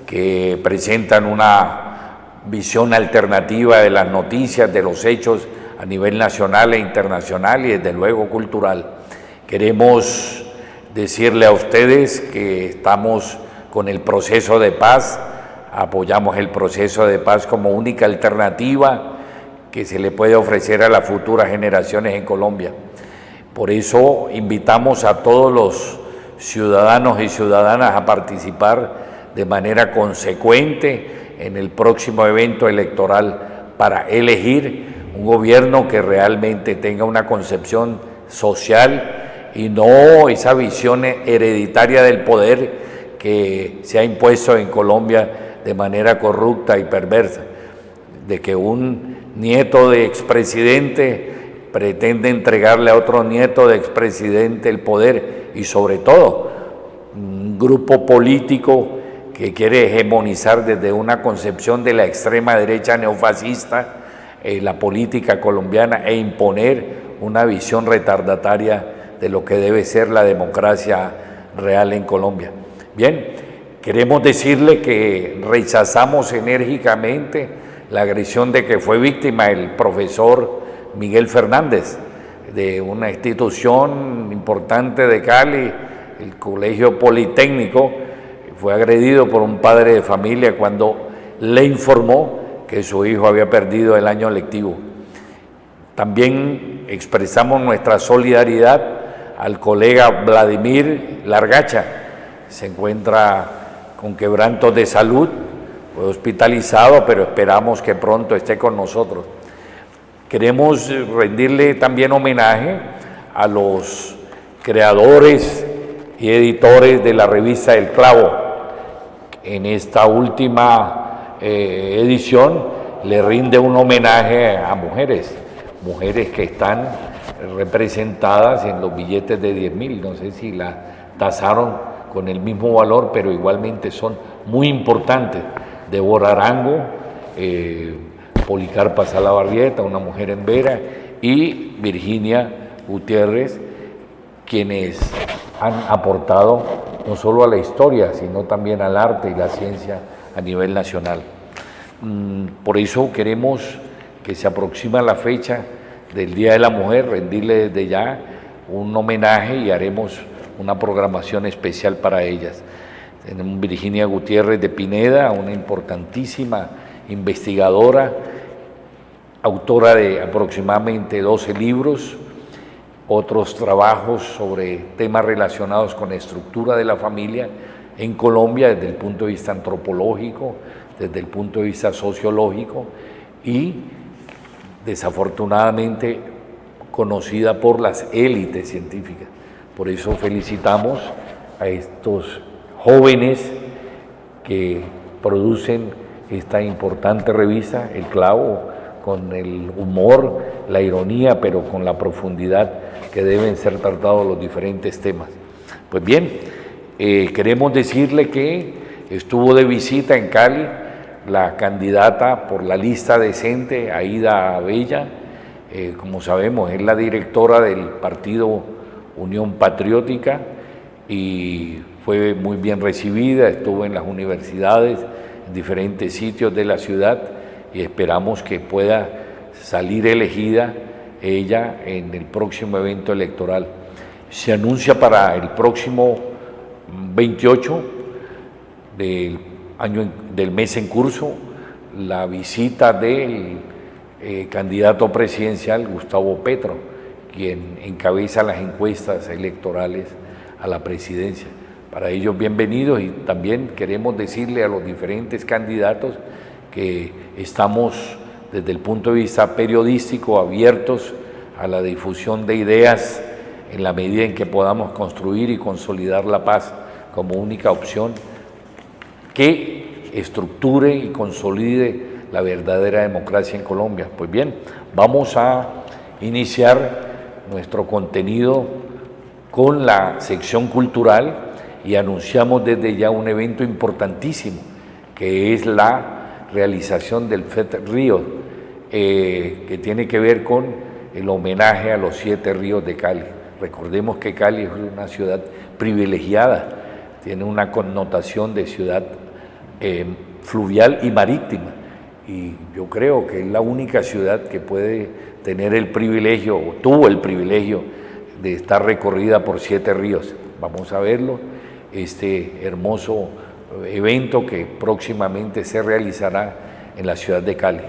que presentan una visión alternativa de las noticias, de los hechos a nivel nacional e internacional y desde luego cultural. Queremos decirle a ustedes que estamos con el proceso de paz, apoyamos el proceso de paz como única alternativa que se le puede ofrecer a las futuras generaciones en Colombia. Por eso invitamos a todos los ciudadanos y ciudadanas a participar de manera consecuente en el próximo evento electoral para elegir un gobierno que realmente tenga una concepción social y no esa visión hereditaria del poder que se ha impuesto en Colombia de manera corrupta y perversa, de que un nieto de expresidente pretende entregarle a otro nieto de expresidente el poder y sobre todo un grupo político que quiere hegemonizar desde una concepción de la extrema derecha neofascista la política colombiana e imponer una visión retardataria de lo que debe ser la democracia real en Colombia. Bien, queremos decirle que rechazamos enérgicamente la agresión de que fue víctima el profesor Miguel Fernández de una institución importante de Cali, el Colegio Politécnico. Fue agredido por un padre de familia cuando le informó que su hijo había perdido el año lectivo. También expresamos nuestra solidaridad al colega Vladimir Largacha. Se encuentra con quebrantos de salud, fue hospitalizado, pero esperamos que pronto esté con nosotros. Queremos rendirle también homenaje a los creadores y editores de la revista El Clavo. En esta última edición le rinde un homenaje a mujeres que están representadas en los billetes de 10.000, no sé si la tasaron con el mismo valor, pero igualmente son muy importantes. Débora Arango, Policarpa Salabarrieta, una mujer en Vera, y Virginia Gutiérrez, quienes han aportado no solo a la historia, sino también al arte y la ciencia a nivel nacional. Por eso queremos que se aproxima la fecha del Día de la Mujer, rendirle desde ya un homenaje y haremos una programación especial para ellas. Tenemos Virginia Gutiérrez de Pineda, una importantísima investigadora, autora de aproximadamente 12 libros, otros trabajos sobre temas relacionados con la estructura de la familia en Colombia desde el punto de vista antropológico, desde el punto de vista sociológico y desafortunadamente conocida por las élites científicas. Por eso felicitamos a estos jóvenes que producen esta importante revista, El Clavo, con el humor, la ironía, pero con la profundidad que deben ser tratados los diferentes temas. Pues bien, queremos decirle que estuvo de visita en Cali la candidata por la lista decente, Aida Abella. Como sabemos, es la directora del partido Unión Patriótica y fue muy bien recibida, estuvo en las universidades, en diferentes sitios de la ciudad y esperamos que pueda salir elegida ella en el próximo evento electoral. Se anuncia para el próximo 28 del mes en curso la visita del candidato presidencial Gustavo Petro, quien encabeza las encuestas electorales a la presidencia. Para ellos bienvenidos y también queremos decirle a los diferentes candidatos que estamos desde el punto de vista periodístico abiertos a la difusión de ideas en la medida en que podamos construir y consolidar la paz como única opción que estructure y consolide la verdadera democracia en Colombia. Pues bien, vamos a iniciar nuestro contenido con la sección cultural y anunciamos desde ya un evento importantísimo que es la realización del FET Río, que tiene que ver con el homenaje a los 7 ríos de Cali. Recordemos que Cali es una ciudad privilegiada, tiene una connotación de ciudad fluvial y marítima, y yo creo que es la única ciudad que puede tener el privilegio, o tuvo el privilegio, de estar recorrida por 7 ríos. Vamos a verlo, este hermoso evento que próximamente se realizará en la ciudad de Cali.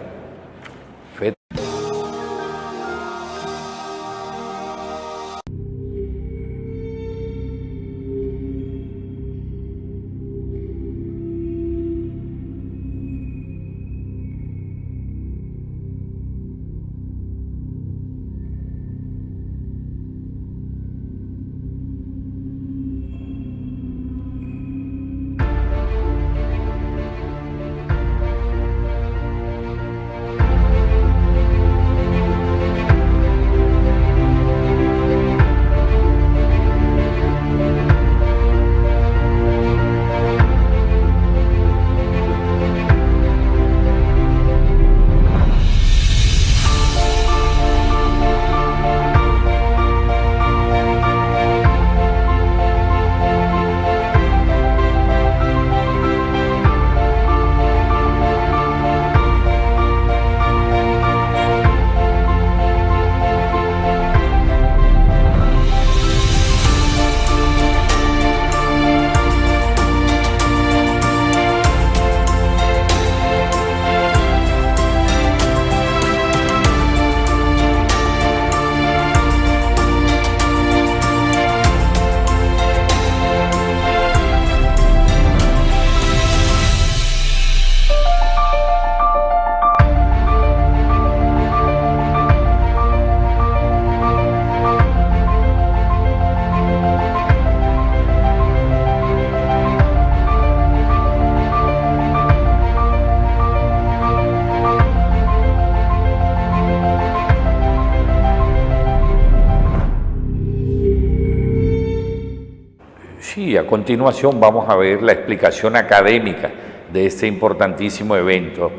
Sí, a continuación vamos a ver la explicación académica de este importantísimo evento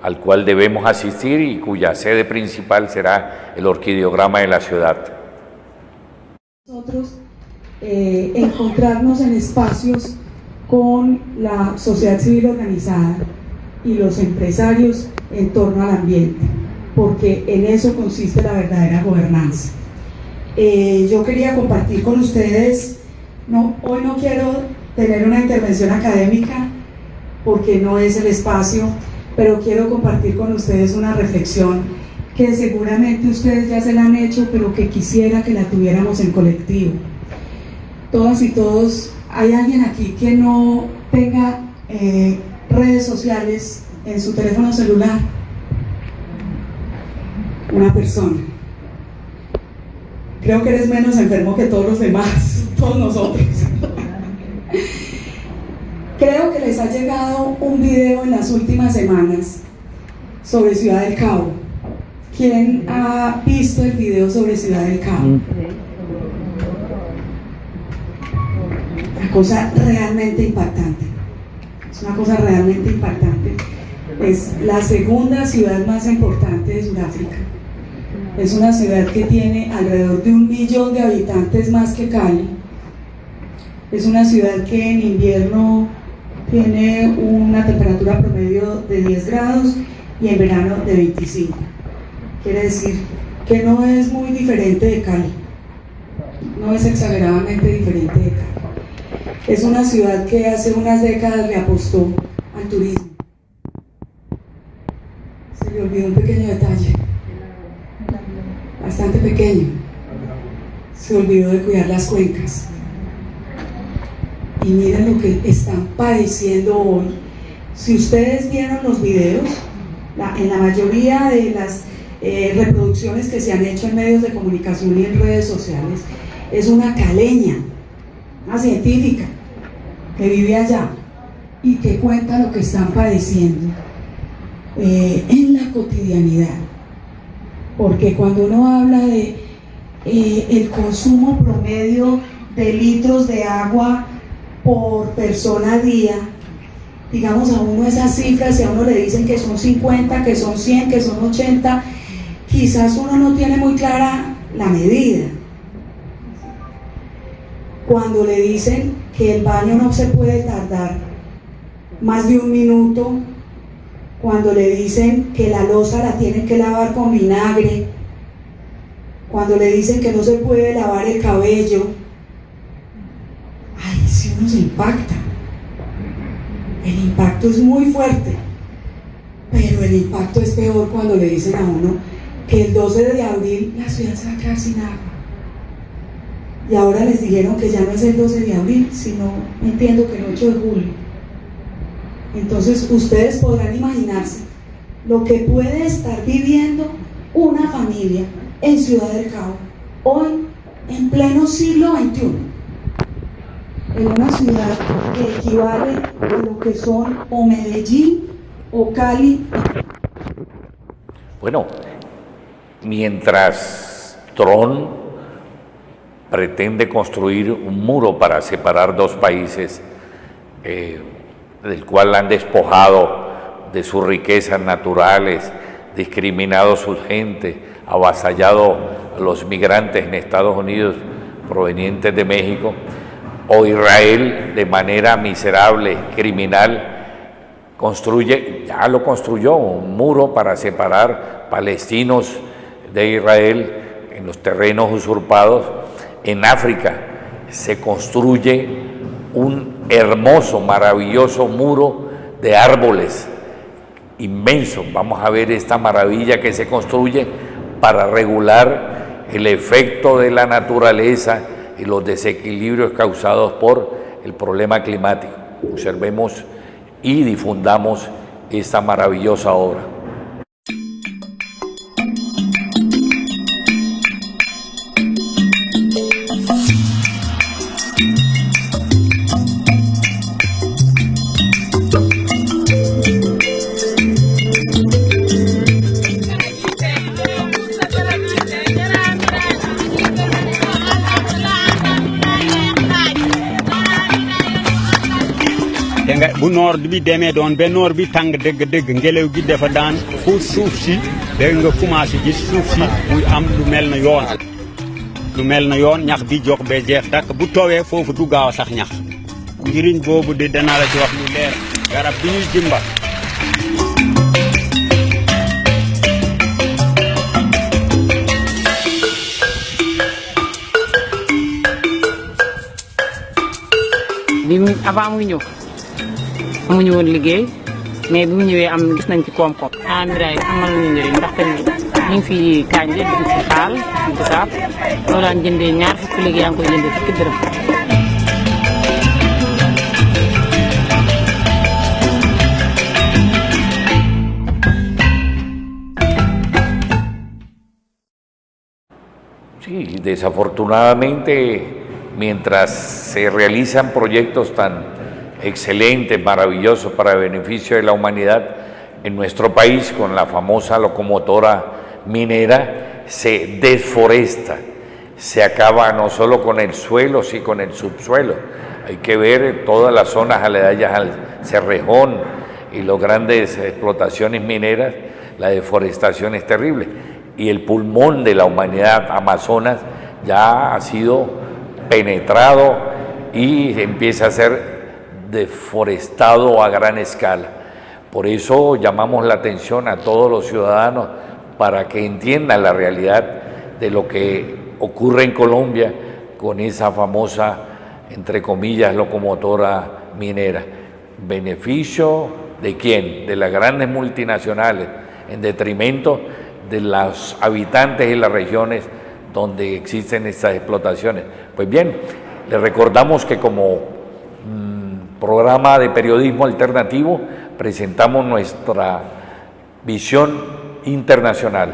al cual debemos asistir y cuya sede principal será el orquideograma de la ciudad. Nosotros encontrarnos en espacios con la sociedad civil organizada y los empresarios en torno al ambiente, porque en eso consiste la verdadera gobernanza. Yo quería compartir con ustedes, hoy no quiero tener una intervención académica porque no es el espacio, pero quiero compartir con ustedes una reflexión que seguramente ustedes ya se la han hecho, pero que quisiera que la tuviéramos en colectivo. Todas y todos, ¿hay alguien aquí que no tenga redes sociales en su teléfono celular? Una persona. Creo que eres menos enfermo que todos los demás, todos nosotros. Creo que les ha llegado un video en las últimas semanas sobre Ciudad del Cabo. ¿Quién ha visto el video sobre Ciudad del Cabo? Una cosa realmente impactante. Es una cosa realmente impactante. Es la segunda ciudad más importante de Sudáfrica. Es una ciudad que tiene alrededor de 1 millón de habitantes más que Cali. Es una ciudad que en invierno tiene una temperatura promedio de 10 grados y en verano de 25. Quiere decir que no es muy diferente de Cali. No es exageradamente diferente de Cali. Es una ciudad que hace unas décadas le apostó al turismo. Se le olvidó un pequeño detalle. Bastante pequeño. Se olvidó de cuidar las cuencas. Y miren lo que están padeciendo hoy. Si ustedes vieron los videos, en la mayoría de las reproducciones que se han hecho en medios de comunicación y en redes sociales, es una caleña, una científica que vive allá y que cuenta lo que están padeciendo en la cotidianidad. Porque cuando uno habla de el consumo promedio de litros de agua por persona a día, digamos a uno esas cifras, si a uno le dicen que son 50, que son 100, que son 80, quizás uno no tiene muy clara la medida. cuando le dicen que el baño no se puede tardar más de 1 minuto, cuando le dicen que la loza la tienen que lavar con vinagre, cuando le dicen que no se puede lavar el cabello. Ay, sí uno se impacta. El impacto es muy fuerte, pero el impacto es peor cuando le dicen a uno que el 12 de abril la ciudad se va a quedar sin agua. Y ahora les dijeron que ya no es el 12 de abril, sino, entiendo que el 8 de julio. Entonces ustedes podrán imaginarse lo que puede estar viviendo una familia en Ciudad del Cabo, hoy, en pleno siglo XXI, en una ciudad que equivale a lo que son o Medellín o Cali. Bueno, mientras Trump pretende construir un muro para separar 2 países, del cual han despojado de sus riquezas naturales, discriminado a su gente, avasallado a los migrantes en Estados Unidos provenientes de México, o Israel de manera miserable, criminal, ya lo construyó, un muro para separar palestinos de Israel en los terrenos usurpados. En África se construye un hermoso, maravilloso muro de árboles inmenso. Vamos a ver esta maravilla que se construye para regular el efecto de la naturaleza y los desequilibrios causados por el problema climático. Observemos y difundamos esta maravillosa obra. bu noor bi demee doon ba noor bi tàng dëgg-dëgg ngelaw gi dafa daan fu suuf si da nga commencé gis suuf si muy am lu mel na yoon ñax bi jox ba jeex takk bu towee foofu du gaaw sax ñax njëriñ boobu de danaa la ci wax lu leer garab bi ñuy jëmbat bi avant muy ñëw amuñu woon liggéey mais bi mu ñëwee am gis nañ ci koom-koom. Miraay amal nañu njëriñ ndaxte ñu ngi fi kànja di fi xaal di saaf loolu daan jëndee ñaar fukki léegi yaa ngi koy jëndee fukki dërëm. Sí, desafortunadamente, mientras se realizan proyectos tan excelentes, maravillosos para el beneficio de la humanidad, en nuestro país, con la famosa locomotora minera, se desforesta, se acaba no solo con el suelo, sino con el subsuelo. Hay que ver todas las zonas aledañas al Cerrejón y las grandes explotaciones mineras, la deforestación es terrible. Y el pulmón de la humanidad, Amazonas, ya ha sido penetrado y empieza a ser deforestado a gran escala. Por eso llamamos la atención a todos los ciudadanos para que entiendan la realidad de lo que ocurre en Colombia con esa famosa, entre comillas, locomotora minera. ¿Beneficio de quién? De las grandes multinacionales, en detrimento de los habitantes y las regiones donde existen estas explotaciones. Pues bien, les recordamos que como programa de periodismo alternativo presentamos nuestra visión internacional.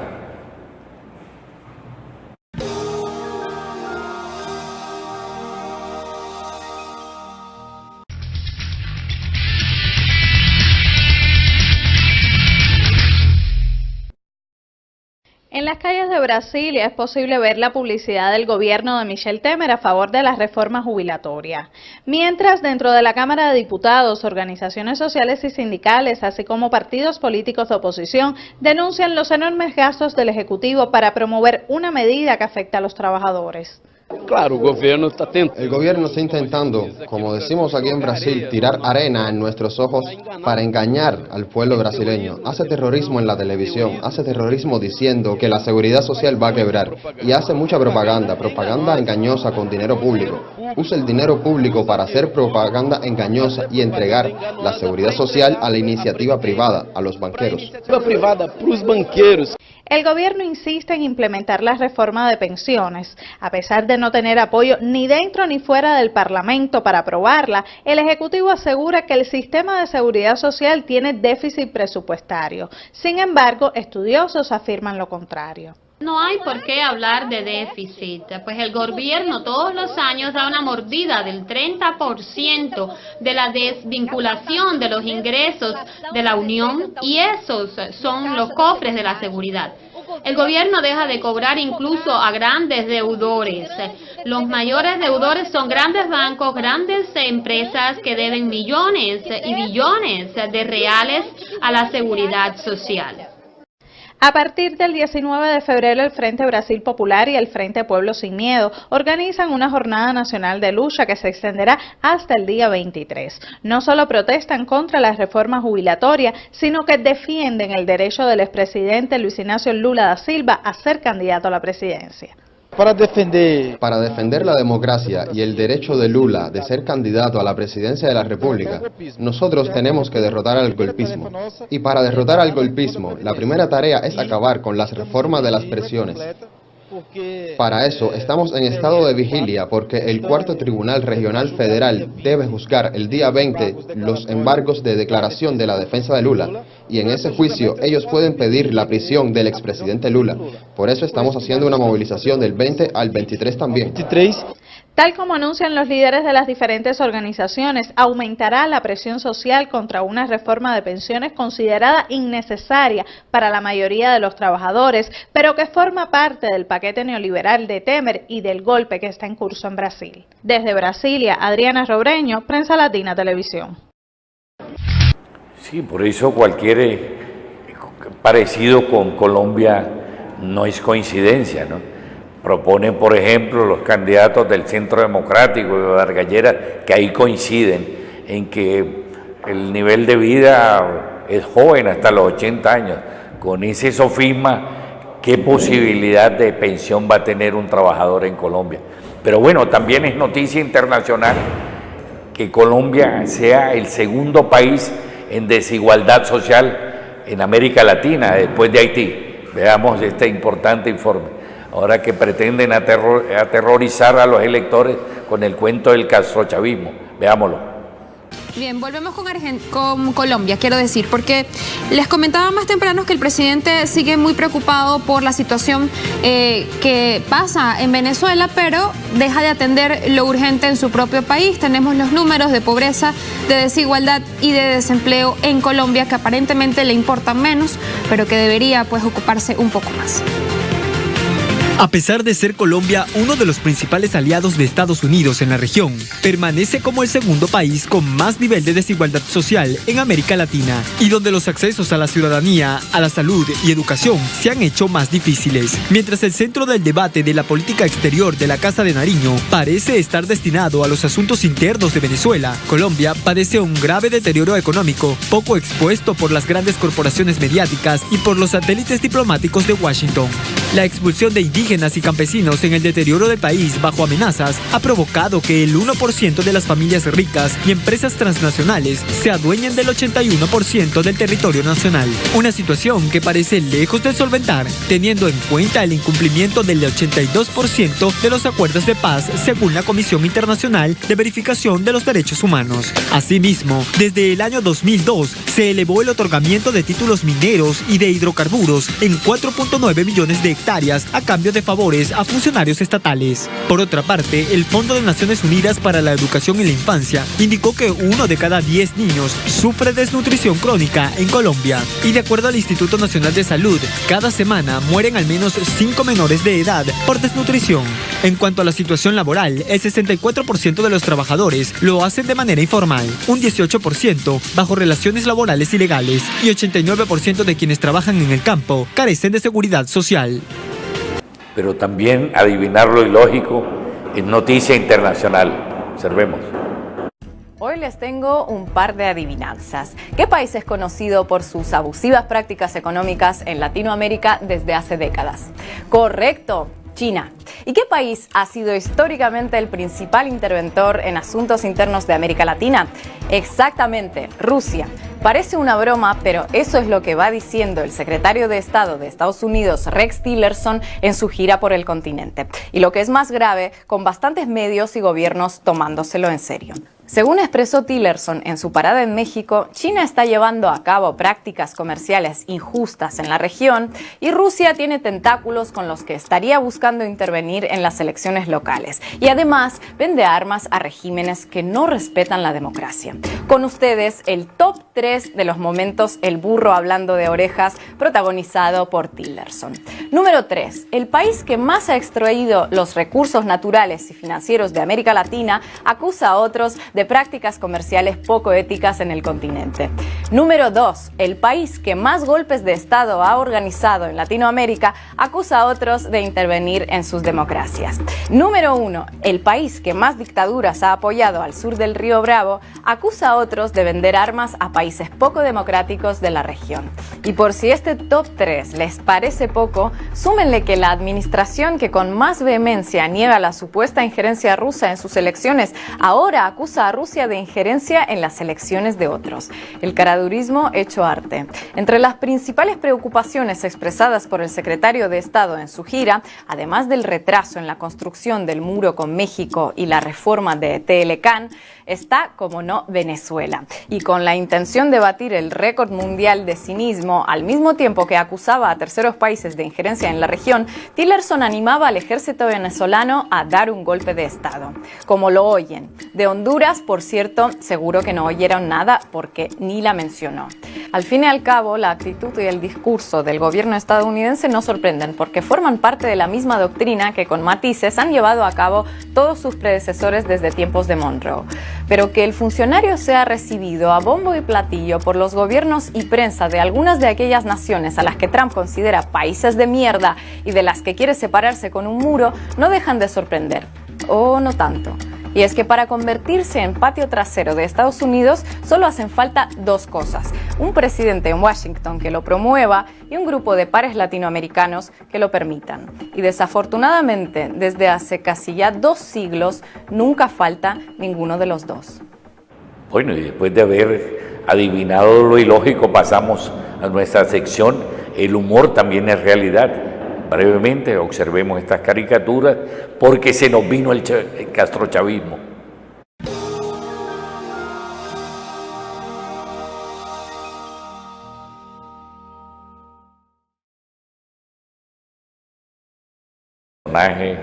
En las calles de Brasilia es posible ver la publicidad del gobierno de Michel Temer a favor de la reforma jubilatoria. Mientras, dentro de la Cámara de Diputados, organizaciones sociales y sindicales, así como partidos políticos de oposición, denuncian los enormes gastos del Ejecutivo para promover una medida que afecta a los trabajadores. Claro, el gobierno está atento. El gobierno está intentando, como decimos aquí en Brasil, tirar arena en nuestros ojos para engañar al pueblo brasileño. Hace terrorismo en la televisión, hace terrorismo diciendo que la seguridad social va a quebrar y hace mucha propaganda engañosa con dinero público. Usa el dinero público para hacer propaganda engañosa y entregar la seguridad social a la iniciativa privada, a los banqueros. Privada para los banqueros. El gobierno insiste en implementar la reforma de pensiones. A pesar de no tener apoyo ni dentro ni fuera del Parlamento para aprobarla, el Ejecutivo asegura que el sistema de seguridad social tiene déficit presupuestario. Sin embargo, estudiosos afirman lo contrario. No hay por qué hablar de déficit, pues el gobierno todos los años da una mordida del 30% de la desvinculación de los ingresos de la Unión y esos son los cofres de la seguridad. El gobierno deja de cobrar incluso a grandes deudores. Los mayores deudores son grandes bancos, grandes empresas que deben millones y billones de reales a la seguridad social. A partir del 19 de febrero, el Frente Brasil Popular y el Frente Pueblo Sin Miedo organizan una jornada nacional de lucha que se extenderá hasta el día 23. No solo protestan contra la reforma jubilatoria, sino que defienden el derecho del expresidente Luis Ignacio Lula da Silva a ser candidato a la presidencia. Para defender la democracia y el derecho de Lula de ser candidato a la presidencia de la República, nosotros tenemos que derrotar al golpismo. Y para derrotar al golpismo, la primera tarea es acabar con las reformas de las prisiones. Para eso estamos en estado de vigilia porque el Cuarto Tribunal Regional Federal debe juzgar el día 20 los embargos de declaración de la defensa de Lula y en ese juicio ellos pueden pedir la prisión del expresidente Lula. Por eso estamos haciendo una movilización del 20 al 23 también. Tal como anuncian los líderes de las diferentes organizaciones, aumentará la presión social contra una reforma de pensiones considerada innecesaria para la mayoría de los trabajadores, pero que forma parte del paquete neoliberal de Temer y del golpe que está en curso en Brasil. Desde Brasilia, Adriana Robreño, Prensa Latina Televisión. Sí, por eso cualquier parecido con Colombia no es coincidencia, ¿no? Proponen, por ejemplo, los candidatos del Centro Democrático y de Vargallera, que ahí coinciden en que el nivel de vida es joven hasta los 80 años. Con ese sofisma, ¿qué posibilidad de pensión va a tener un trabajador en Colombia? Pero bueno, también es noticia internacional que Colombia sea el segundo país en desigualdad social en América Latina, después de Haití. Veamos este importante informe. Ahora que pretenden aterrorizar a los electores con el cuento del castrochavismo. Veámoslo. Bien, volvemos con Colombia, quiero decir, porque les comentaba más temprano que el presidente sigue muy preocupado por la situación que pasa en Venezuela, pero deja de atender lo urgente en su propio país. Tenemos los números de pobreza, de desigualdad y de desempleo en Colombia que aparentemente le importan menos, pero que debería pues ocuparse un poco más. A pesar de ser Colombia uno de los principales aliados de Estados Unidos en la región, permanece como el segundo país con más nivel de desigualdad social en América Latina y donde los accesos a la ciudadanía, a la salud y educación se han hecho más difíciles. Mientras el centro del debate de la política exterior de la Casa de Nariño parece estar destinado a los asuntos internos de Venezuela, Colombia padece un grave deterioro económico, poco expuesto por las grandes corporaciones mediáticas y por los satélites diplomáticos de Washington. La expulsión de indígenas y campesinos en el deterioro del país bajo amenazas ha provocado que el 1% de las familias ricas y empresas transnacionales se adueñen del 81% del territorio nacional. Una situación que parece lejos de solventar, teniendo en cuenta el incumplimiento del 82% de los acuerdos de paz según la Comisión Internacional de Verificación de los Derechos Humanos. Asimismo, desde el año 2002 se elevó el otorgamiento de títulos mineros y de hidrocarburos en 4.9 millones de hectáreas a cambio de favores a funcionarios estatales. Por otra parte, el Fondo de Naciones Unidas para la Educación y la Infancia indicó que 1 de cada 10 niños sufre desnutrición crónica en Colombia. Y de acuerdo al Instituto Nacional de Salud, cada semana mueren al menos 5 menores de edad por desnutrición. En cuanto a la situación laboral, el 64% de los trabajadores lo hacen de manera informal, un 18% bajo relaciones laborales ilegales y 89% de quienes trabajan en el campo carecen de seguridad social. Pero también adivinar lo ilógico es noticia internacional. Observemos. Hoy les tengo un par de adivinanzas. ¿Qué país es conocido por sus abusivas prácticas económicas en Latinoamérica desde hace décadas? Correcto, China. ¿Y qué país ha sido históricamente el principal interventor en asuntos internos de América Latina? Exactamente, Rusia. Parece una broma, pero eso es lo que va diciendo el secretario de Estado de Estados Unidos, Rex Tillerson, en su gira por el continente. Y lo que es más grave, con bastantes medios y gobiernos tomándoselo en serio. Según expresó Tillerson en su parada en México, China está llevando a cabo prácticas comerciales injustas en la región y Rusia tiene tentáculos con los que estaría buscando intervenir en las elecciones locales. Y además vende armas a regímenes que no respetan la democracia. Con ustedes, el top 3 de los momentos El burro hablando de orejas, protagonizado por Tillerson. Número 3. El país que más ha extraído los recursos naturales y financieros de América Latina acusa a otros de prácticas comerciales poco éticas en el continente. Número 2. El país que más golpes de Estado ha organizado en Latinoamérica acusa a otros de intervenir en sus democracias. Número 1. El país que más dictaduras ha apoyado al sur del Río Bravo acusa a otros de vender armas a países poco democráticos de la región. Y por si este top 3 les parece poco, súmenle que la administración que con más vehemencia niega la supuesta injerencia rusa en sus elecciones ahora acusa a Rusia de injerencia en las elecciones de otros. El caradurismo hecho arte. Entre las principales preocupaciones expresadas por el secretario de Estado en su gira, además del retraso en la construcción del muro con México y la reforma de Telecán, está, como no, Venezuela. Y con la intención de batir el récord mundial de cinismo, al mismo tiempo que acusaba a terceros países de injerencia en la región, Tillerson animaba al ejército venezolano a dar un golpe de Estado. Como lo oyen. De Honduras, por cierto, seguro que no oyeron nada porque ni la mencionó. Al fin y al cabo, la actitud y el discurso del gobierno estadounidense no sorprenden porque forman parte de la misma doctrina que con matices han llevado a cabo todos sus predecesores desde tiempos de Monroe. Pero que el funcionario sea recibido a bombo y platillo por los gobiernos y prensa de algunas de aquellas naciones a las que Trump considera países de mierda y de las que quiere separarse con un muro, no dejan de sorprender. O no tanto. Y es que para convertirse en patio trasero de Estados Unidos solo hacen falta dos cosas: un presidente en Washington que lo promueva y un grupo de pares latinoamericanos que lo permitan. Y desafortunadamente, desde hace casi ya 2 siglos, nunca falta ninguno de los dos. Bueno, y después de haber adivinado lo ilógico, pasamos a nuestra sección El humor también es realidad. Brevemente observemos estas caricaturas porque se nos vino el castrochavismo. Personaje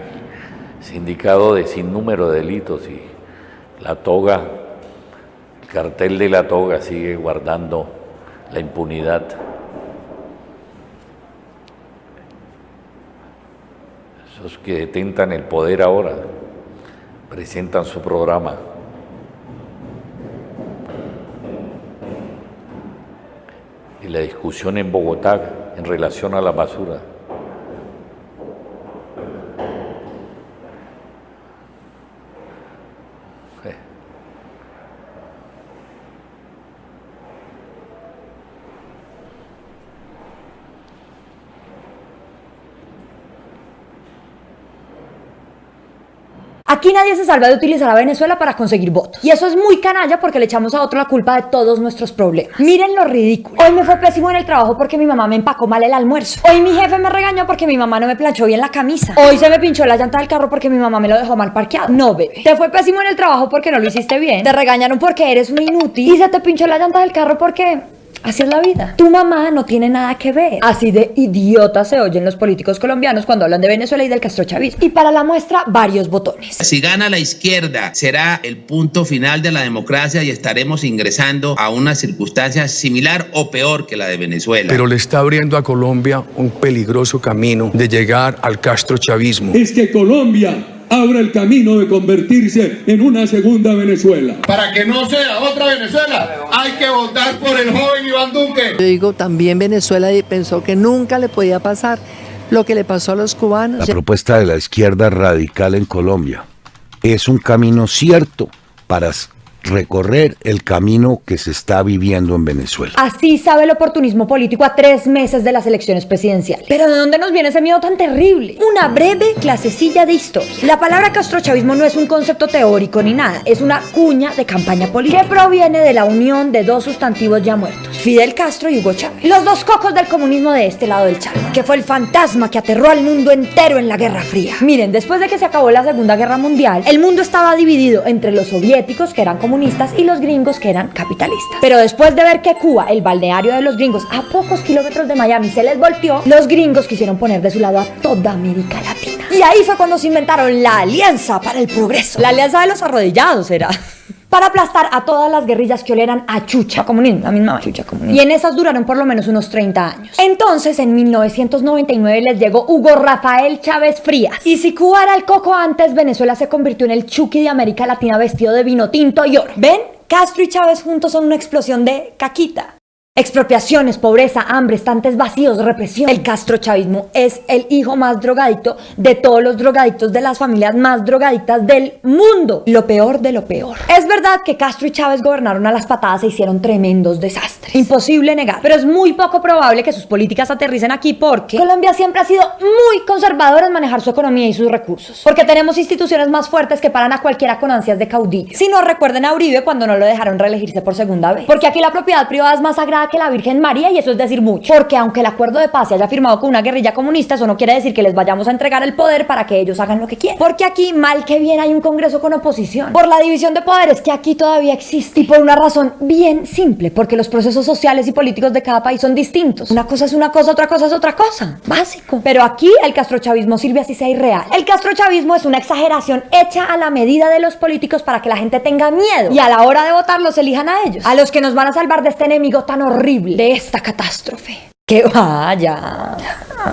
sindicado de sinnúmero de delitos y la toga, el cartel de la toga sigue guardando la impunidad. Esos que detentan el poder ahora presentan su programa. Y la discusión en Bogotá en relación a la basura. Aquí nadie se salva de utilizar a Venezuela para conseguir votos. Y eso es muy canalla porque le echamos a otro la culpa de todos nuestros problemas. Miren lo ridículo. Hoy me fue pésimo en el trabajo porque mi mamá me empacó mal el almuerzo. Hoy mi jefe me regañó porque mi mamá no me planchó bien la camisa. Hoy se me pinchó la llanta del carro porque mi mamá me lo dejó mal parqueado. No, bebé. Te fue pésimo en el trabajo porque no lo hiciste bien. Te regañaron porque eres un inútil. Y se te pinchó la llanta del carro porque... así es la vida. Tu mamá no tiene nada que ver. Así de idiotas se oyen los políticos colombianos cuando hablan de Venezuela y del castrochavismo. Y para la muestra, varios botones. Si gana la izquierda, será el punto final de la democracia y estaremos ingresando a una circunstancia similar o peor que la de Venezuela. Pero le está abriendo a Colombia un peligroso camino de llegar al castrochavismo. Es que Colombia abra el camino de convertirse en una segunda Venezuela. Para que no sea otra Venezuela, hay que votar por el joven Iván Duque. Yo digo, también Venezuela pensó que nunca le podía pasar lo que le pasó a los cubanos. La propuesta de la izquierda radical en Colombia es un camino cierto para recorrer el camino que se está viviendo en Venezuela. Así sabe el oportunismo político a 3 meses de las elecciones presidenciales. Pero ¿de dónde nos viene ese miedo tan terrible? Una breve clasecilla de historia. La palabra castrochavismo no es un concepto teórico ni nada, es una cuña de campaña política que proviene de la unión de 2 sustantivos ya muertos, Fidel Castro y Hugo Chávez, los 2 cocos del comunismo de este lado del charco, que fue el fantasma que aterró al mundo entero en la Guerra Fría. Miren, después de que se acabó la Segunda Guerra Mundial, el mundo estaba dividido entre los soviéticos, que eran comunistas, y los gringos, que eran capitalistas. Pero después de ver que Cuba, el balneario de los gringos, a pocos kilómetros de Miami, se les volteó, los gringos quisieron poner de su lado a toda América Latina. Y ahí fue cuando se inventaron la Alianza para el Progreso. La Alianza de los Arrodillados era... para aplastar a todas las guerrillas que olieran a chucha comunismo, la misma chucha comunismo. Y en esas duraron por lo menos unos 30 años. Entonces, en 1999 les llegó Hugo Rafael Chávez Frías. Y si Cuba era el coco antes, Venezuela se convirtió en el Chucky de América Latina vestido de vino tinto y oro. ¿Ven? Castro y Chávez juntos son una explosión de caquita. Expropiaciones, pobreza, hambre, estantes vacíos, represión. El castrochavismo es el hijo más drogadicto de todos los drogadictos de las familias más drogadictas del mundo. Lo peor de lo peor. Es verdad que Castro y Chávez gobernaron a las patadas e hicieron tremendos desastres. Imposible negar. Pero es muy poco probable que sus políticas aterricen aquí porque Colombia siempre ha sido muy conservadora en manejar su economía y sus recursos. Porque tenemos instituciones más fuertes que paran a cualquiera con ansias de caudillo. Si no, recuerden a Uribe cuando no lo dejaron reelegirse por segunda vez. Porque aquí la propiedad privada es más sagrada que la Virgen María, y eso es decir mucho, porque aunque el acuerdo de paz se haya firmado con una guerrilla comunista, eso no quiere decir que les vayamos a entregar el poder para que ellos hagan lo que quieran, porque aquí mal que bien hay un Congreso con oposición, por la división de poderes que aquí todavía existe, y por una razón bien simple, porque los procesos sociales y políticos de cada país son distintos. Una cosa es una cosa, otra cosa es otra cosa, básico. Pero aquí el castrochavismo sirve así sea irreal. El castrochavismo es una exageración hecha a la medida de los políticos para que la gente tenga miedo y a la hora de votar los elijan a ellos, a los que nos van a salvar de este enemigo tan horrible, de esta catástrofe. Que vaya.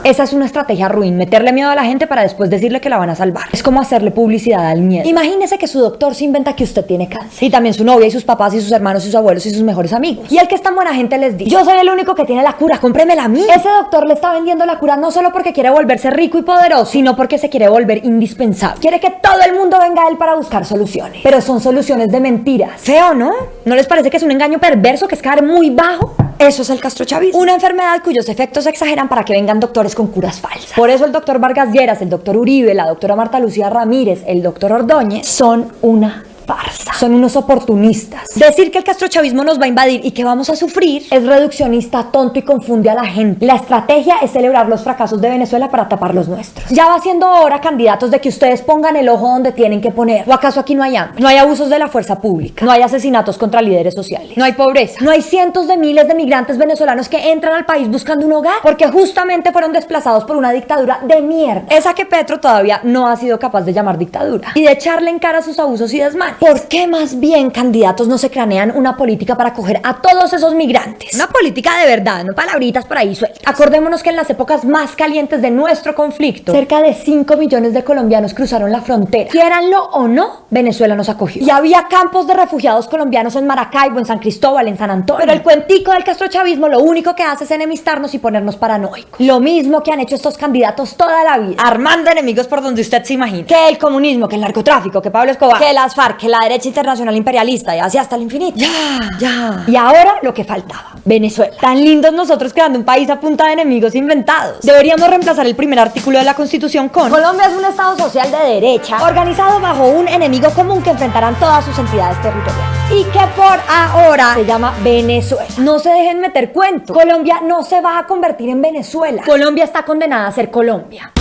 Esa es una estrategia ruin, meterle miedo a la gente para después decirle que la van a salvar. Es como hacerle publicidad al miedo. Imagínese que su doctor se inventa que usted tiene cáncer, y también su novia y sus papás y sus hermanos y sus abuelos y sus mejores amigos. Y el que es tan buena gente les dice: yo soy el único que tiene la cura, cómpremela a mí. Ese doctor le está vendiendo la cura no solo porque quiere volverse rico y poderoso, sino porque se quiere volver indispensable. Quiere que todo el mundo venga a él para buscar soluciones. Pero son soluciones de mentiras. Feo, ¿no? ¿No les parece que es un engaño perverso, que es caer muy bajo? Eso es el castrochavismo. Una enfermedad cuyos efectos se exageran para que vengan doctores con curas falsas. Por eso el doctor Vargas Lleras, el doctor Uribe, la doctora Marta Lucía Ramírez, el doctor Ordóñez son una farsa. Son unos oportunistas. Decir que el castrochavismo nos va a invadir y que vamos a sufrir es reduccionista, tonto y confunde a la gente. La estrategia es celebrar los fracasos de Venezuela para tapar los nuestros. Ya va siendo hora, candidatos, de que ustedes pongan el ojo donde tienen que poner. ¿O acaso aquí no hay hambre? No hay abusos de la fuerza pública. No hay asesinatos contra líderes sociales. No hay pobreza. No hay cientos de miles de migrantes venezolanos que entran al país buscando un hogar porque justamente fueron desplazados por una dictadura de mierda. Esa que Petro todavía no ha sido capaz de llamar dictadura. Y de echarle en cara sus abusos y desmanes. ¿Por qué más bien, candidatos, no se cranean una política para acoger a todos esos migrantes? Una política de verdad, no palabritas por ahí sueltas. Acordémonos que en las épocas más calientes de nuestro conflicto, cerca de 5 millones de colombianos cruzaron la frontera. Quieranlo o no, Venezuela nos acogió. Y había campos de refugiados colombianos en Maracaibo, en San Cristóbal, en San Antonio. Pero el cuentico del castrochavismo lo único que hace es enemistarnos y ponernos paranoicos. Lo mismo que han hecho estos candidatos toda la vida, armando enemigos por donde usted se imagina. Que el comunismo, que el narcotráfico, que Pablo Escobar, que las FARC, que la derecha internacional imperialista, y así hasta el infinito. Ya. Y ahora lo que faltaba, Venezuela. Tan lindos nosotros creando un país a punta de enemigos inventados. Deberíamos reemplazar el primer artículo de la Constitución con: Colombia es un estado social de derecha, organizado bajo un enemigo común que enfrentarán todas sus entidades territoriales. Y que por ahora se llama Venezuela. No se dejen meter cuento. Colombia no se va a convertir en Venezuela. Colombia está condenada a ser Colombia.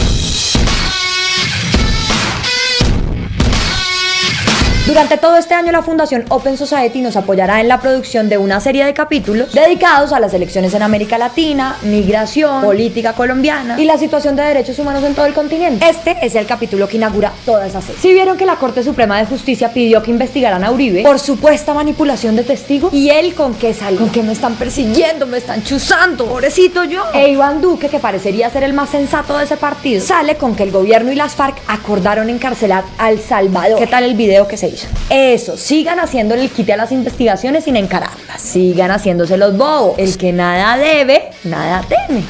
Durante todo este año la Fundación Open Society nos apoyará en la producción de una serie de capítulos dedicados a las elecciones en América Latina, migración, política colombiana y la situación de derechos humanos en todo el continente. Este es el capítulo que inaugura toda esa serie. Si vieron que la Corte Suprema de Justicia pidió que investigaran a Uribe por supuesta manipulación de testigos, ¿y él con qué salió? Con que me están persiguiendo, me están chuzando, pobrecito yo. E Iván Duque, que parecería ser el más sensato de ese partido, sale con que el gobierno y las FARC acordaron encarcelar a El Salvador. ¿Qué tal el video que se hizo? Eso, sigan haciéndole el quite a las investigaciones sin encararlas. Sigan haciéndose los bobos. El que nada debe, nada teme.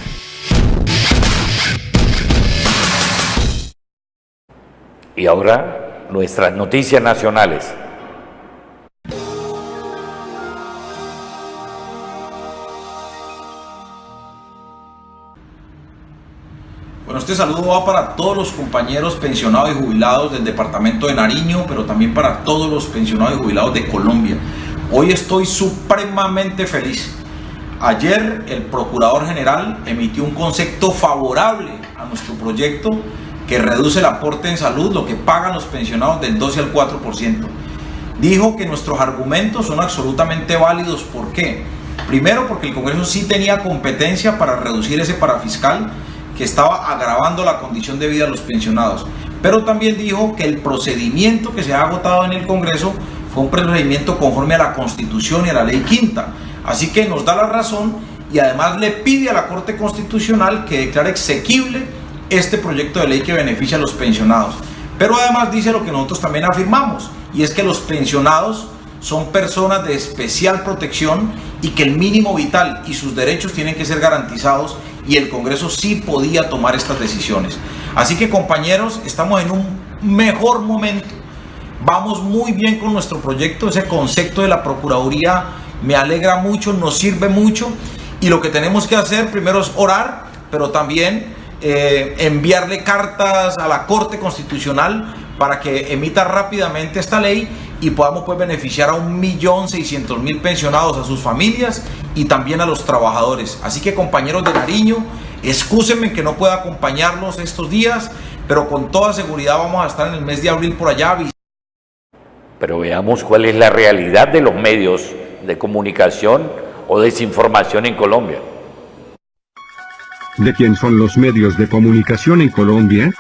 Y ahora nuestras noticias nacionales. Bueno, este saludo va para todos los compañeros pensionados y jubilados del departamento de Nariño, pero también para todos los pensionados y jubilados de Colombia. Hoy estoy supremamente feliz. Ayer el Procurador General emitió un concepto favorable a nuestro proyecto que reduce el aporte en salud, lo que pagan los pensionados, del 12 al 4%. Dijo que nuestros argumentos son absolutamente válidos. ¿Por qué? Primero, porque el Congreso sí tenía competencia para reducir ese parafiscal que estaba agravando la condición de vida de los pensionados. Pero también dijo que el procedimiento que se ha agotado en el Congreso fue un procedimiento conforme a la Constitución y a la Ley Quinta. Así que nos da la razón y además le pide a la Corte Constitucional que declare exequible este proyecto de ley que beneficia a los pensionados. Pero además dice lo que nosotros también afirmamos, y es que los pensionados son personas de especial protección y que el mínimo vital y sus derechos tienen que ser garantizados, y el Congreso sí podía tomar estas decisiones. Así que, compañeros, estamos en un mejor momento. Vamos muy bien con nuestro proyecto. Ese concepto de la Procuraduría me alegra mucho, nos sirve mucho, y lo que tenemos que hacer primero es orar, pero también enviarle cartas a la Corte Constitucional para que emita rápidamente esta ley y podamos pues beneficiar a 1.600.000 pensionados, a sus familias y también a los trabajadores. Así que, compañeros de Nariño, excúsenme que no pueda acompañarlos estos días, pero con toda seguridad vamos a estar en el mes de abril por allá. Pero veamos cuál es la realidad de los medios de comunicación o desinformación en Colombia. ¿De quién son los medios de comunicación en Colombia?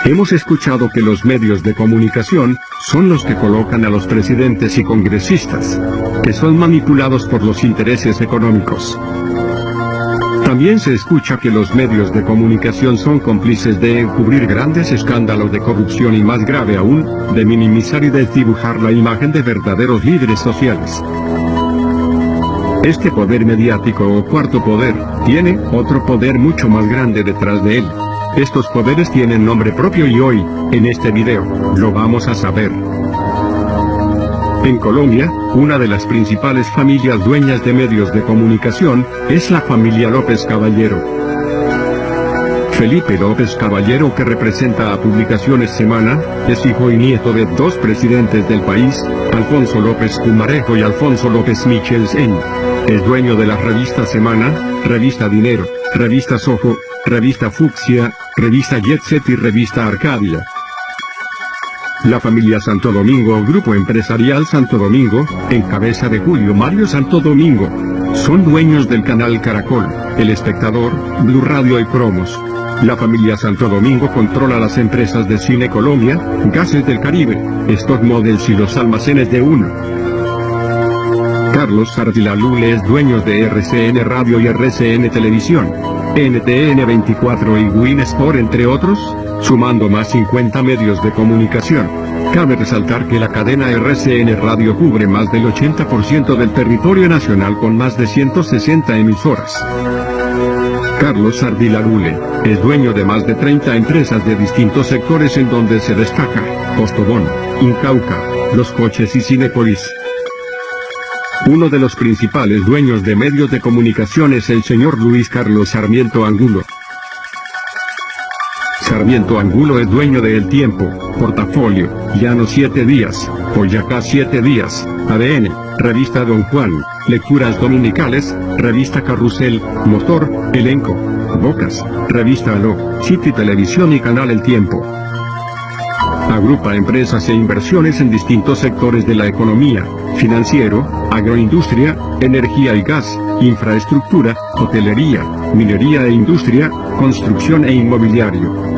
Hemos escuchado que los medios de comunicación son los que colocan a los presidentes y congresistas, que son manipulados por los intereses económicos. También se escucha que los medios de comunicación son cómplices de encubrir grandes escándalos de corrupción y, más grave aún, de minimizar y desdibujar la imagen de verdaderos líderes sociales. Este poder mediático o cuarto poder tiene otro poder mucho más grande detrás de él. Estos poderes tienen nombre propio y hoy, en este video, lo vamos a saber. En Colombia, una de las principales familias dueñas de medios de comunicación es la familia López Caballero. Felipe López Caballero, que representa a Publicaciones Semana, es hijo y nieto de dos presidentes del país, Alfonso López Pumarejo y Alfonso López Michelsen. Es dueño de las revistas Semana, Revista Dinero, Revista Soho, Revista Fucsia, Revista Jet Set y Revista Arcadia. La familia Santo Domingo, Grupo Empresarial Santo Domingo, en cabeza de Julio Mario Santo Domingo, son dueños del canal Caracol, El Espectador, Blue Radio y Promos. La familia Santo Domingo controla las empresas de Cine Colombia, Gases del Caribe, Stock Models y los almacenes de UNO. Carlos Ardila Lule es dueño de RCN Radio y RCN Televisión, NTN 24 y Win Sport, entre otros, sumando más 50 medios de comunicación. Cabe resaltar que la cadena RCN Radio cubre más del 80% del territorio nacional con más de 160 emisoras. Carlos Ardila Lule es dueño de más de 30 empresas de distintos sectores, en donde se destaca Postobón, Incauca, Los Coches y Cinépolis. Uno de los principales dueños de medios de comunicación es el señor Luis Carlos Sarmiento Angulo. Sarmiento Angulo es dueño de El Tiempo, Portafolio, Llano 7 Días, Boyacá 7 Días, ADN, Revista Don Juan, Lecturas Dominicales, Revista Carrusel, Motor, Elenco, Bocas, Revista Aló, City Televisión y Canal El Tiempo. Agrupa empresas e inversiones en distintos sectores de la economía: financiero, agroindustria, energía y gas, infraestructura, hotelería, minería e industria, construcción e inmobiliario.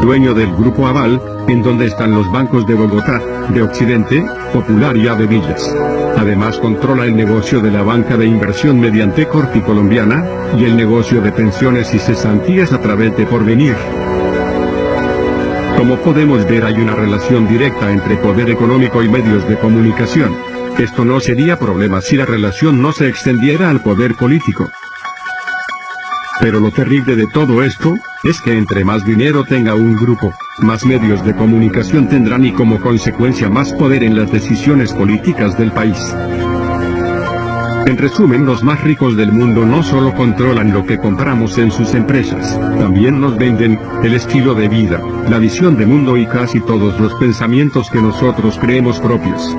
Dueño del Grupo Aval, en donde están los bancos de Bogotá, de Occidente, Popular y Avevillas. Además controla el negocio de la banca de inversión mediante Corpi Colombiana, y el negocio de pensiones y cesantías a través de Porvenir. Como podemos ver, hay una relación directa entre poder económico y medios de comunicación. Esto no sería problema si la relación no se extendiera al poder político. Pero lo terrible de todo esto es que entre más dinero tenga un grupo, más medios de comunicación tendrán y como consecuencia más poder en las decisiones políticas del país. En resumen, los más ricos del mundo no solo controlan lo que compramos en sus empresas, también nos venden el estilo de vida, la visión de mundo y casi todos los pensamientos que nosotros creemos propios.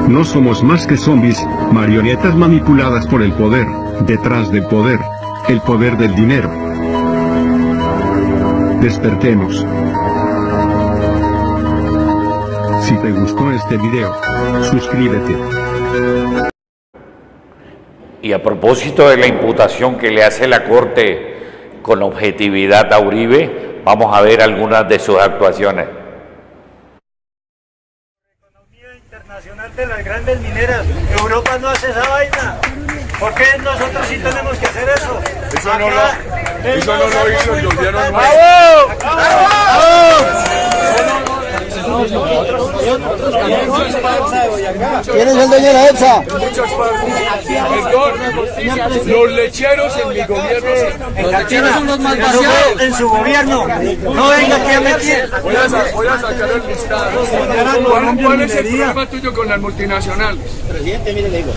No somos más que zombies, marionetas manipuladas por el poder, detrás del poder, el poder del dinero. Despertemos. Si te gustó este video, suscríbete. Y a propósito de la imputación que le hace la Corte con objetividad a Uribe, vamos a ver algunas de sus actuaciones. Internacional de las grandes mineras, Europa no hace esa vaina. ¿Por qué nosotros sí tenemos que hacer eso? Eso no lo hizo el gobierno nuestro. ¿Quién es el dueño de la EPSA? Los lecheros en mi gobierno. Los lecheros son los más vaciados. En su gobierno. No venga aquí a mentir. Voy a sacar el listado. ¿Cuál es el problema tuyo con las multinacionales? Presidente, mire, le digo.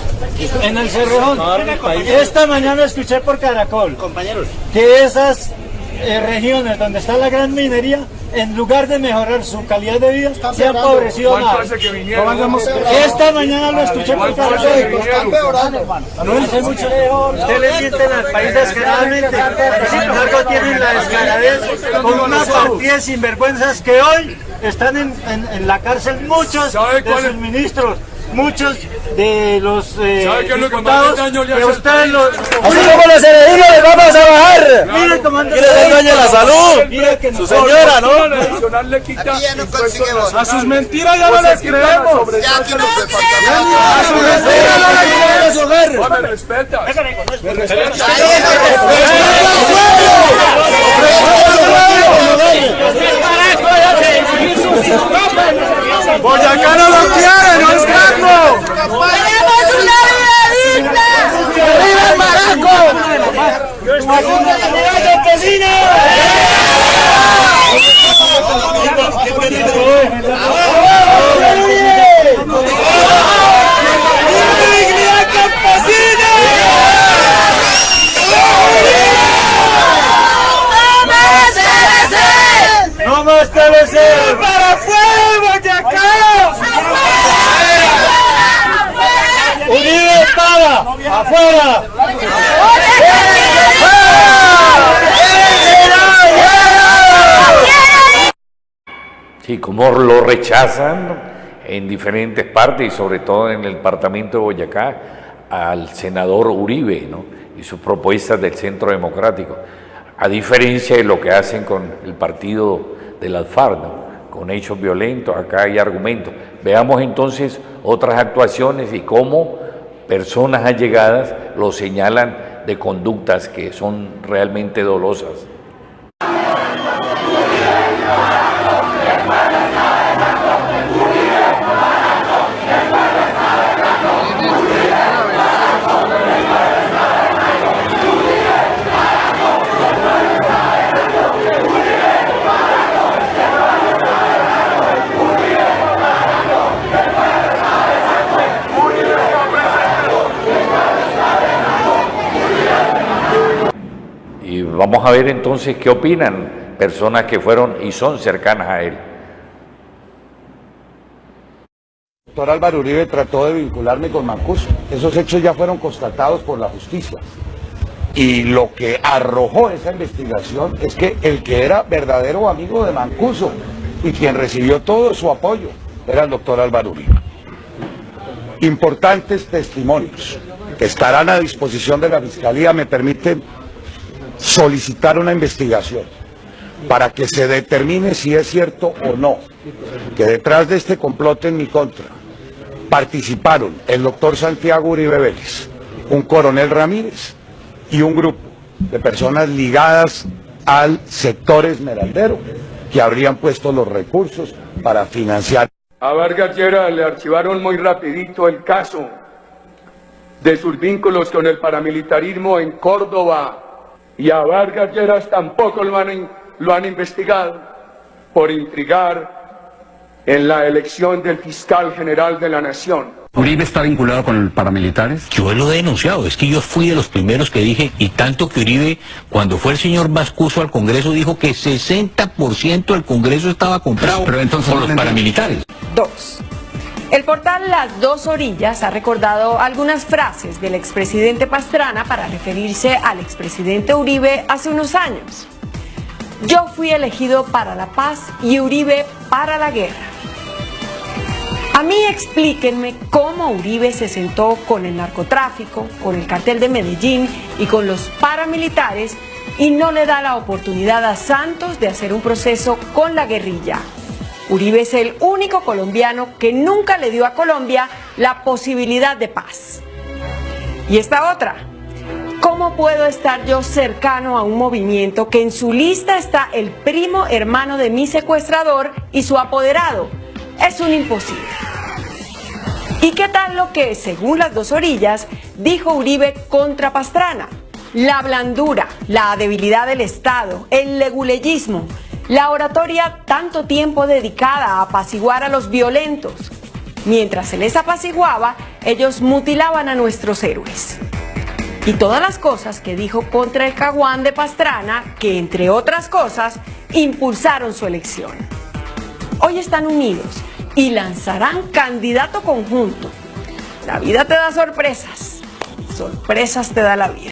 En el Cerrejón. Esta mañana escuché por Caracol, compañeros, que esas regiones donde está la gran minería, en lugar de mejorar su calidad de vida, se han empobrecido más. Esta mañana lo escuché por Caracol. Están peorando, hermano. No dice mucho. Ustedes mienten al país descaradamente. Sin embargo, tienen la descaradez con una partida de sinvergüenzas que hoy están en la cárcel muchos de sus ministros. Muchos de los diputados que ustedes los... Así como los herederios les vamos a bajar. Mire, comandante. ¿Quién es el dueño de la salud? Mire que su señora, ¿no? A sus mentiras ya no les creemos. A sus mentiras no les creemos. Me respeta. Boyacá no lo quiere, no es Carlos. ¡Queremos una vida digna! ¡Arriba el Maraco! ¡No más TBC! ¡Para afuera, Boyacá! ¡Uribe para! ¡Afuera! Sí, como lo rechazan en diferentes partes y sobre todo en el departamento de Boyacá al senador Uribe, ¿no? Y sus propuestas del Centro Democrático, a diferencia de lo que hacen con el partido de las FARC, ¿no? Con hechos violentos, acá hay argumentos. Veamos entonces otras actuaciones y cómo personas allegadas lo señalan de conductas que son realmente dolosas. Vamos a ver entonces qué opinan personas que fueron y son cercanas a él. El doctor Álvaro Uribe trató de vincularme con Mancuso. Esos hechos ya fueron constatados por la justicia. Y lo que arrojó esa investigación es que el que era verdadero amigo de Mancuso y quien recibió todo su apoyo era el doctor Álvaro Uribe. Importantes testimonios que estarán a disposición de la Fiscalía me permiten solicitar una investigación para que se determine si es cierto o no que detrás de este complot en mi contra participaron el doctor Santiago Uribe Vélez, un coronel Ramírez y un grupo de personas ligadas al sector esmeraldero que habrían puesto los recursos para financiar. A Vargas Lleras le archivaron muy rapidito el caso de sus vínculos con el paramilitarismo en Córdoba. Y a Vargas Lleras tampoco lo han investigado. por intrigar en la elección del fiscal general de la Nación. ¿Uribe está vinculado con paramilitares? Yo lo he denunciado, es que yo fui de los primeros que dije, y tanto que Uribe, cuando fue el señor Vascuso al Congreso, dijo que 60% del Congreso estaba comprado por los paramilitares. 2. El portal Las Dos Orillas ha recordado algunas frases del expresidente Pastrana para referirse al expresidente Uribe hace unos años. Yo fui elegido para la paz y Uribe para la guerra. A mí explíquenme cómo Uribe se sentó con el narcotráfico, con el cartel de Medellín y con los paramilitares y no le da la oportunidad a Santos de hacer un proceso con la guerrilla. Uribe es el único colombiano que nunca le dio a Colombia la posibilidad de paz. Y esta otra, ¿cómo puedo estar yo cercano a un movimiento que en su lista está el primo hermano de mi secuestrador y su apoderado? Es un imposible. ¿Y qué tal lo que, según Las Dos Orillas, dijo Uribe contra Pastrana? La blandura, la debilidad del Estado, el leguleyismo, la oratoria tanto tiempo dedicada a apaciguar a los violentos. Mientras se les apaciguaba, ellos mutilaban a nuestros héroes. Y todas las cosas que dijo contra el Caguán de Pastrana, que entre otras cosas, impulsaron su elección. Hoy están unidos y lanzarán candidato conjunto. La vida te da sorpresas, sorpresas te da la vida.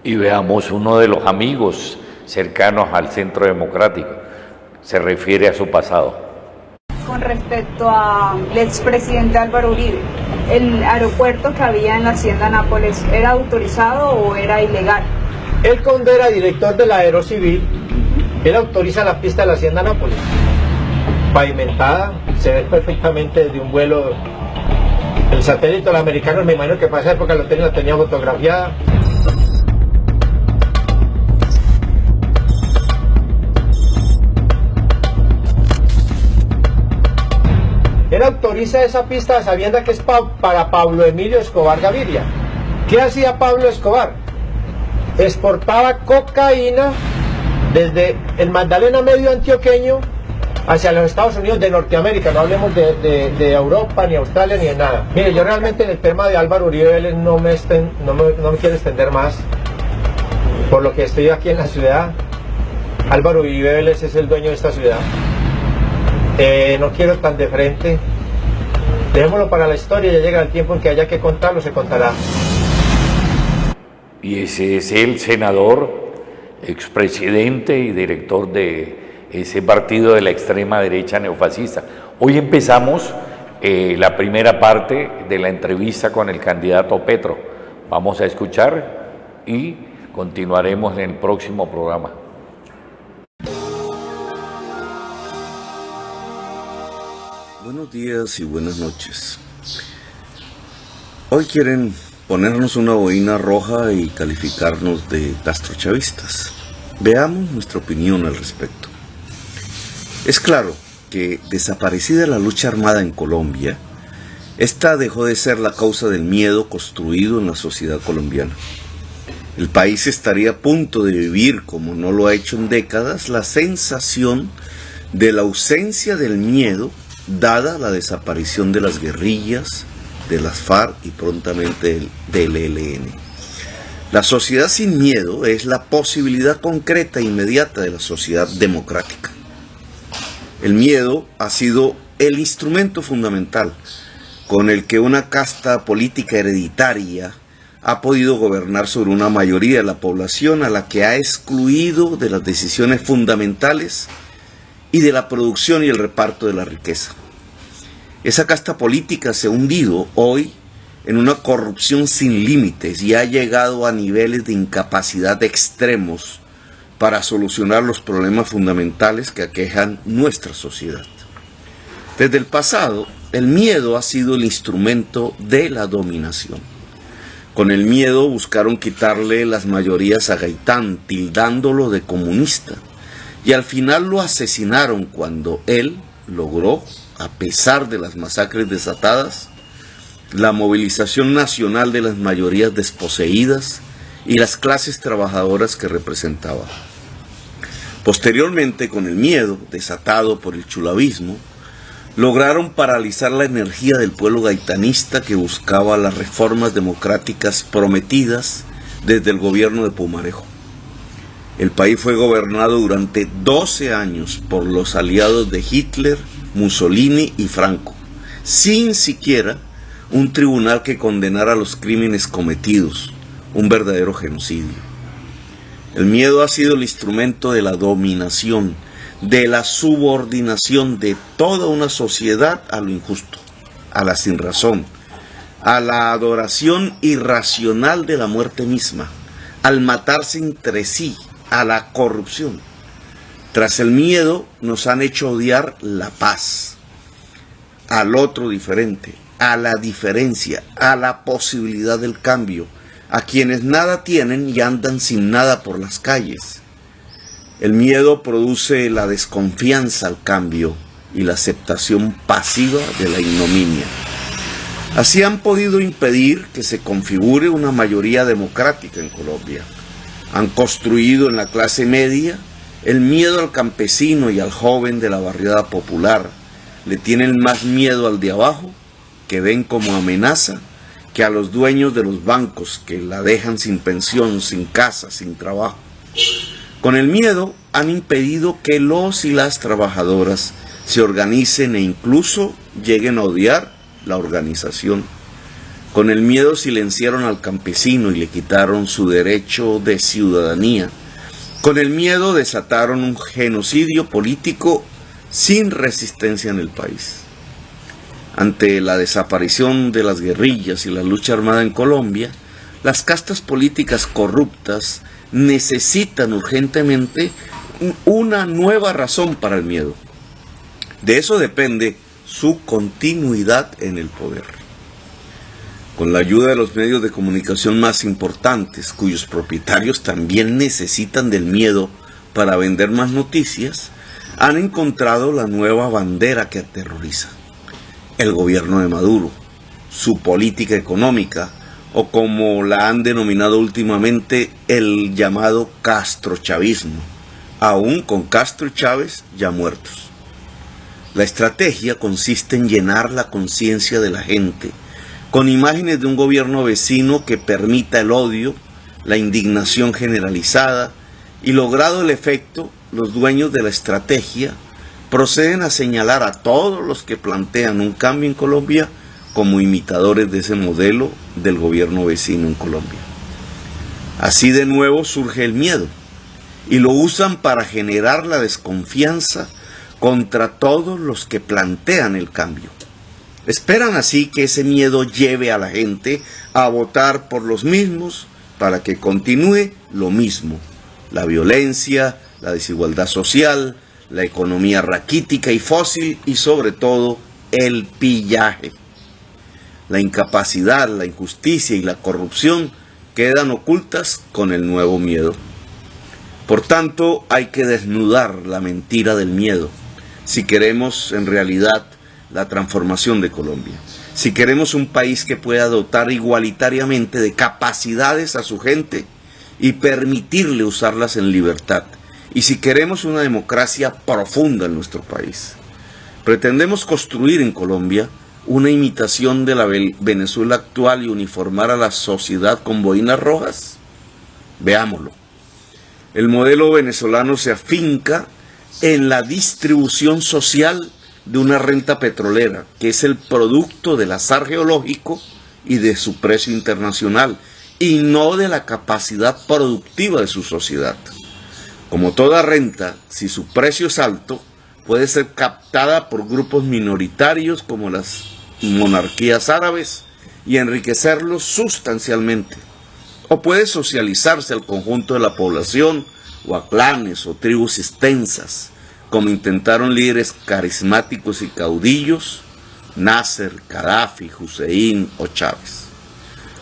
Y veamos uno de los amigos cercanos al Centro Democrático, se refiere a su pasado. Con respecto al expresidente Álvaro Uribe, ¿el aeropuerto que había en la Hacienda Nápoles era autorizado o era ilegal? Él, cuando era director de la Aerocivil, él autoriza la pista de la Hacienda Nápoles. Pavimentada, se ve perfectamente desde un vuelo. El satélite de los americanos, me imagino que para esa época la tenía fotografiada. Él autoriza esa pista sabiendo que es para Pablo Emilio Escobar Gaviria. ¿Qué hacía Pablo Escobar? Exportaba cocaína desde el Magdalena Medio antioqueño hacia los Estados Unidos de Norteamérica, no hablemos de Europa, ni Australia, ni de nada. Mire, yo realmente en el tema de Álvaro Uribe Vélez no me quiero extender más, por lo que estoy aquí en la ciudad. Álvaro Uribe Vélez es el dueño de esta ciudad. No quiero tan de frente. Dejémoslo para la historia, ya llega el tiempo en que haya que contarlo, se contará. Y ese es el senador, expresidente y director de ese partido de la extrema derecha neofascista. Hoy empezamos la primera parte de la entrevista con el candidato Petro. Vamos a escuchar y continuaremos en el próximo programa. Buenos días y buenas noches. Hoy quieren ponernos una boina roja y calificarnos de castrochavistas. Veamos nuestra opinión al respecto. Es claro que, desaparecida la lucha armada en Colombia, esta dejó de ser la causa del miedo construido en la sociedad colombiana. El país estaría a punto de vivir, como no lo ha hecho en décadas, la sensación de la ausencia del miedo, dada la desaparición de las guerrillas, de las FARC y prontamente del ELN. La sociedad sin miedo es la posibilidad concreta e inmediata de la sociedad democrática. El miedo ha sido el instrumento fundamental con el que una casta política hereditaria ha podido gobernar sobre una mayoría de la población, a la que ha excluido de las decisiones fundamentales y de la producción y el reparto de la riqueza. Esa casta política se ha hundido hoy en una corrupción sin límites y ha llegado a niveles de incapacidad extremos para solucionar los problemas fundamentales que aquejan nuestra sociedad. Desde el pasado, el miedo ha sido el instrumento de la dominación. Con el miedo buscaron quitarle las mayorías a Gaitán, tildándolo de comunista, y al final lo asesinaron cuando él logró, a pesar de las masacres desatadas, la movilización nacional de las mayorías desposeídas y las clases trabajadoras que representaba. Posteriormente, con el miedo desatado por el chulavismo, lograron paralizar la energía del pueblo gaitanista que buscaba las reformas democráticas prometidas desde el gobierno de Pumarejo. El país fue gobernado durante 12 años por los aliados de Hitler, Mussolini y Franco, sin siquiera un tribunal que condenara los crímenes cometidos, un verdadero genocidio. El miedo ha sido el instrumento de la dominación, de la subordinación de toda una sociedad a lo injusto, a la sinrazón, a la adoración irracional de la muerte misma, al matarse entre sí, a la corrupción. Tras el miedo nos han hecho odiar la paz, al otro diferente, a la diferencia, a la posibilidad del cambio, a quienes nada tienen y andan sin nada por las calles. El miedo produce la desconfianza al cambio y la aceptación pasiva de la ignominia. Así han podido impedir que se configure una mayoría democrática en Colombia. Han construido en la clase media el miedo al campesino y al joven de la barriada popular. Le tienen más miedo al de abajo, que ven como amenaza, que a los dueños de los bancos, que la dejan sin pensión, sin casa, sin trabajo. Con el miedo han impedido que los y las trabajadoras se organicen e incluso lleguen a odiar la organización. Con el miedo silenciaron al campesino y le quitaron su derecho de ciudadanía. Con el miedo desataron un genocidio político sin resistencia en el país. Ante la desaparición de las guerrillas y la lucha armada en Colombia, las castas políticas corruptas necesitan urgentemente una nueva razón para el miedo. De eso depende su continuidad en el poder. Con la ayuda de los medios de comunicación más importantes, cuyos propietarios también necesitan del miedo para vender más noticias, han encontrado la nueva bandera que aterroriza: el gobierno de Maduro, su política económica, o como la han denominado últimamente, el llamado castrochavismo, aún con Castro y Chávez ya muertos. La estrategia consiste en llenar la conciencia de la gente con imágenes de un gobierno vecino que permita el odio, la indignación generalizada, y logrado el efecto, los dueños de la estrategia proceden a señalar a todos los que plantean un cambio en Colombia como imitadores de ese modelo del gobierno vecino en Colombia. Así de nuevo surge el miedo, y lo usan para generar la desconfianza contra todos los que plantean el cambio. Esperan así que ese miedo lleve a la gente a votar por los mismos para que continúe lo mismo: la violencia, la desigualdad social, la economía raquítica y fósil, y sobre todo el pillaje. La incapacidad, la injusticia y la corrupción quedan ocultas con el nuevo miedo. Por tanto, hay que desnudar la mentira del miedo si queremos en realidad la transformación de Colombia. Si queremos un país que pueda dotar igualitariamente de capacidades a su gente y permitirle usarlas en libertad. Y si queremos una democracia profunda en nuestro país. Pretendemos construir en Colombia una imitación de la Venezuela actual y uniformar a la sociedad con boinas rojas. Veámoslo. El modelo venezolano se afinca en la distribución social de una renta petrolera, que es el producto del azar geológico y de su precio internacional, y no de la capacidad productiva de su sociedad. Como toda renta, si su precio es alto, puede ser captada por grupos minoritarios como las monarquías árabes y enriquecerlos sustancialmente. O puede socializarse al conjunto de la población, o a clanes o tribus extensas, como intentaron líderes carismáticos y caudillos, Nasser, Gaddafi, Hussein o Chávez.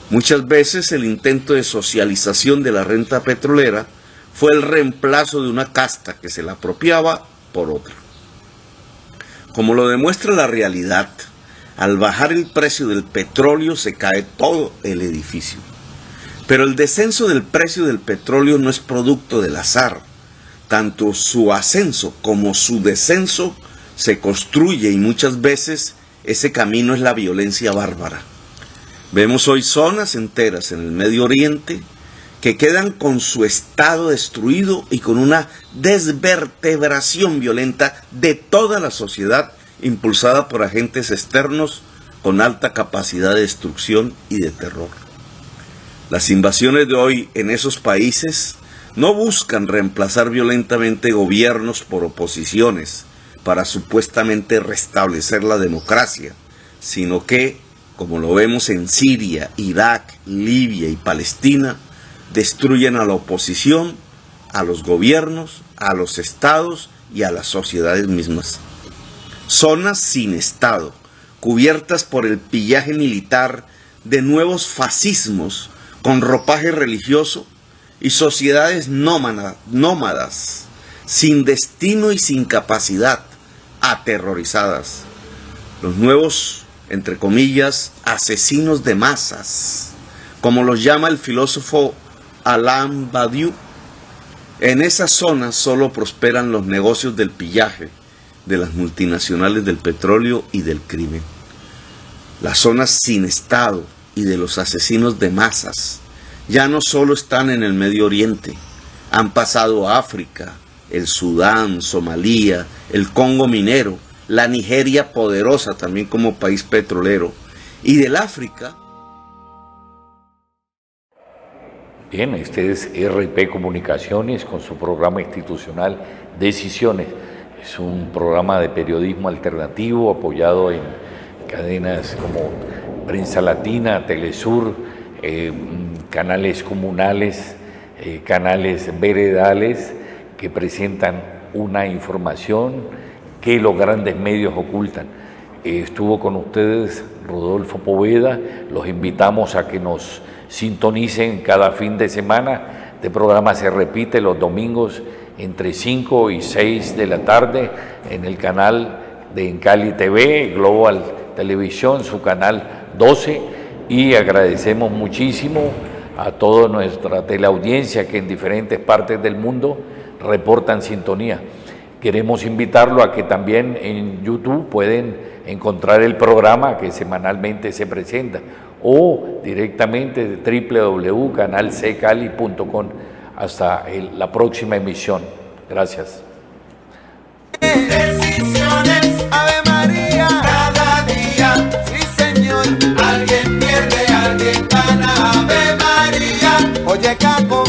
Muchas veces el intento de socialización de la renta petrolera fue el reemplazo de una casta que se la apropiaba por otra. Como lo demuestra la realidad, al bajar el precio del petróleo se cae todo el edificio. Pero el descenso del precio del petróleo no es producto del azar, tanto su ascenso como su descenso se construye y muchas veces ese camino es la violencia bárbara. Vemos hoy zonas enteras en el Medio Oriente que quedan con su estado destruido y con una desvertebración violenta de toda la sociedad impulsada por agentes externos con alta capacidad de destrucción y de terror. Las invasiones de hoy en esos países no buscan reemplazar violentamente gobiernos por oposiciones para supuestamente restablecer la democracia, sino que, como lo vemos en Siria, Irak, Libia y Palestina, destruyen a la oposición, a los gobiernos, a los estados y a las sociedades mismas. Zonas sin estado, cubiertas por el pillaje militar de nuevos fascismos con ropaje religioso y sociedades nómadas, sin destino y sin capacidad, aterrorizadas. Los nuevos, entre comillas, asesinos de masas, como los llama el filósofo Alain Badiou. En esas zonas solo prosperan los negocios del pillaje, de las multinacionales del petróleo y del crimen. Las zonas sin Estado y de los asesinos de masas ya no solo están en el Medio Oriente, han pasado a África, el Sudán, Somalia, el Congo minero, la Nigeria poderosa también como país petrolero, y del África. Bien, este es RP Comunicaciones con su programa institucional Decisiones. Es un programa de periodismo alternativo apoyado en cadenas como Prensa Latina, Telesur, canales comunales, canales veredales que presentan una información que los grandes medios ocultan. Estuvo con ustedes Rodolfo Poveda, los invitamos a que nos sintonicen cada fin de semana. Este programa se repite los domingos entre 5 y 6 de la tarde en el canal de Encali TV, Global Televisión, su canal 12, y agradecemos muchísimo a toda nuestra teleaudiencia que en diferentes partes del mundo reportan sintonía. Queremos invitarlo a que también en YouTube pueden encontrar el programa que semanalmente se presenta o directamente de www.canalccali.com. Hasta la próxima emisión. Gracias. Decisiones, Ave María, cada día, sí señor, alguien pierde, alguien gana, Ave María, oye capo,